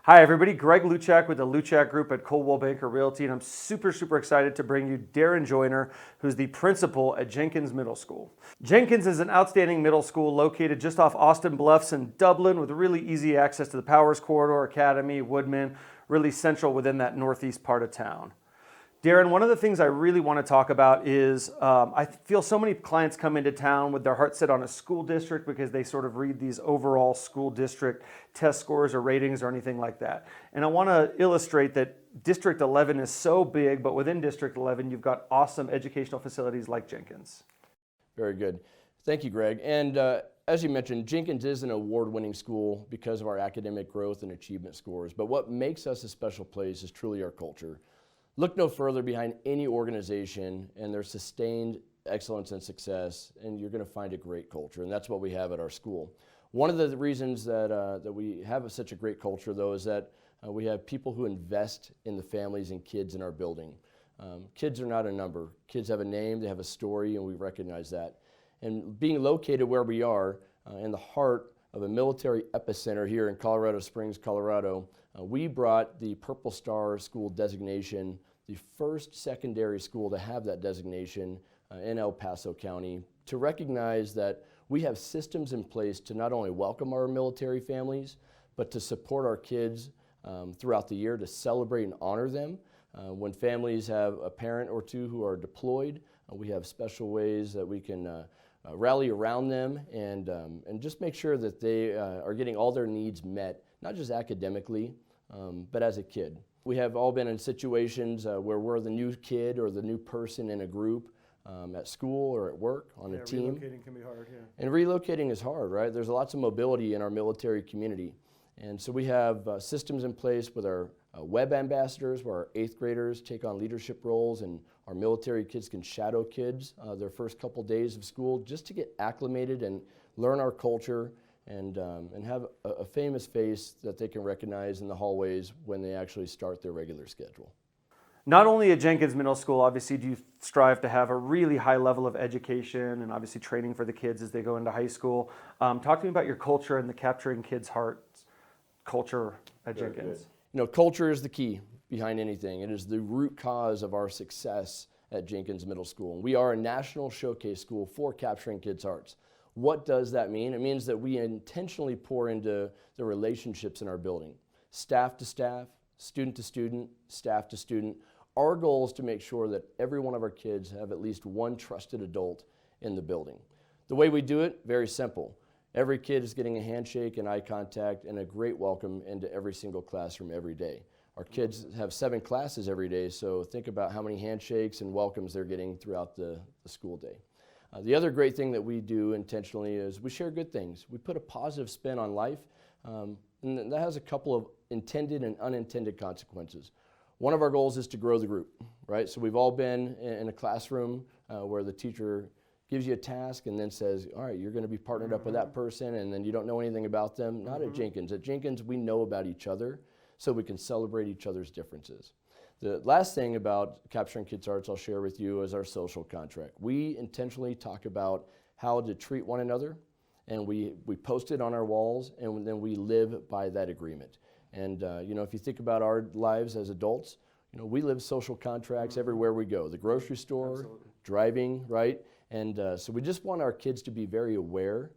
Hi everybody, Greg Luczak with the Luczak Group at Coldwell Banker Realty, and I'm super excited to bring you Darren Joiner, who's the principal at Jenkins Middle School. Jenkins is an outstanding middle school located just off Austin Bluffs in Dublin with really easy access to the Powers Corridor, Academy, Woodman, really central within that northeast part of town. Darren, one of the things I really want to talk about is I feel so many clients come into town with their heart set on a school district because they sort of read these overall school district test scores or ratings or anything like that. And I want to illustrate that District 11 is so big, but within District 11, you've got awesome educational facilities like Jenkins. Very good. Thank you, Greg. And as you mentioned, Jenkins is an award-winning school because of our academic growth and achievement scores. But what makes us a special place is truly our culture. Look no further behind any organization and their sustained excellence and success, and you're going to find a great culture, and that's what we have at our school. One of the reasons that we have such a great culture, though, is that we have people who invest in the families and kids in our building. Kids are not a number. Kids have a name, they have a story, and we recognize that. And being located where we are, in the heart of a military epicenter here in Colorado Springs, Colorado, we brought the Purple Star School designation, the first secondary school to have that designation in El Paso County, to recognize that we have systems in place to not only welcome our military families, but to support our kids throughout the year, to celebrate and honor them. When families have a parent or two who are deployed, we have special ways that we can rally around them and just make sure that they are getting all their needs met, not just academically, but as a kid. We have all been in situations where we're the new kid or the new person in a group at school or at work on a team. Relocating can be hard, yeah. And relocating is hard, right? There's lots of mobility in our military community. And so we have systems in place with our web ambassadors where our 8th graders take on leadership roles and our military kids can shadow kids their first couple days of school just to get acclimated and learn our culture and have a famous face that they can recognize in the hallways when they actually start their regular schedule. Not only at Jenkins Middle School, obviously, do you strive to have a really high level of education and obviously training for the kids as they go into high school. Talk to me about your culture and the capturing kids' hearts culture at Very Jenkins. Good. You know, culture is the key behind anything. It is the root cause of our success at Jenkins Middle School. We are a national showcase school for capturing kids' hearts. What does that mean? It means that we intentionally pour into the relationships in our building. Staff to staff, student to student, staff to student. Our goal is to make sure that every one of our kids have at least one trusted adult in the building. The way we do it, very simple. Every kid is getting a handshake and eye contact and a great welcome into every single classroom every day. Our kids have 7 classes every day, so think about how many handshakes and welcomes they're getting throughout the school day. The other great thing that we do intentionally is we share good things. We put a positive spin on life, and that has a couple of intended and unintended consequences. One of our goals is to grow the group, right? So we've all been in a classroom where the teacher gives you a task and then says, all right, you're going to be partnered up with that person, and then you don't know anything about them. Not at Jenkins. At Jenkins, we know about each other, so we can celebrate each other's differences. The last thing about capturing kids' hearts I'll share with you is our social contract. We intentionally talk about how to treat one another, and we post it on our walls, and then we live by that agreement. And you know, if you think about our lives as adults, you know, we live social contracts everywhere we go. The grocery store, Absolutely. Driving, right? And so we just want our kids to be very aware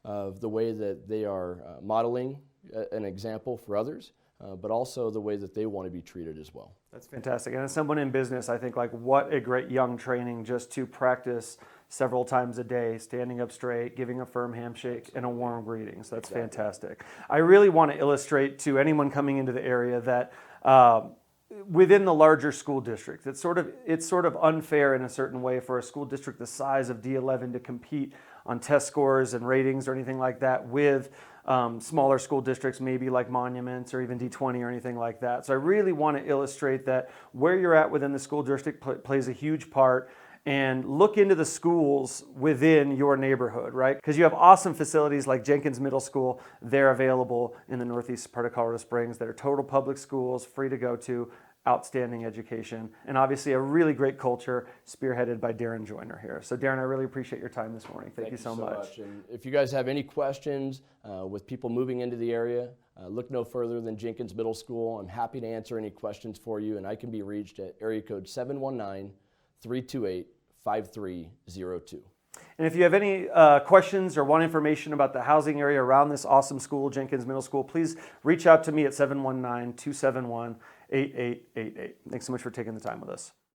of the way that they are modeling an example for others, but also the way that they want to be treated as well. That's fantastic. And as someone in business, I think like what a great young training just to practice several times a day, standing up straight, giving a firm handshake and a warm greeting. So that's fantastic. I really want to illustrate to anyone coming into the area that within the larger school district, it's sort of unfair in a certain way for a school district the size of D11 to compete on test scores and ratings or anything like that with smaller school districts, maybe like Monuments or even D20 or anything like that. So I really want to illustrate that where you're at within the school district plays a huge part, and look into the schools within your neighborhood, right? Because you have awesome facilities like Jenkins Middle School. They're available in the northeast part of Colorado Springs that are total public schools, free to go to. outstanding education, and obviously a really great culture spearheaded by Darren Joiner here. So Darren, I really appreciate your time this morning. Thank you so much. And if you guys have any questions with people moving into the area, look no further than Jenkins Middle School. I'm happy to answer any questions for you, and I can be reached at area code 719-328-5302. And if you have any questions or want information about the housing area around this awesome school, Jenkins Middle School, please reach out to me at 719-271-8888. Thanks so much for taking the time with us.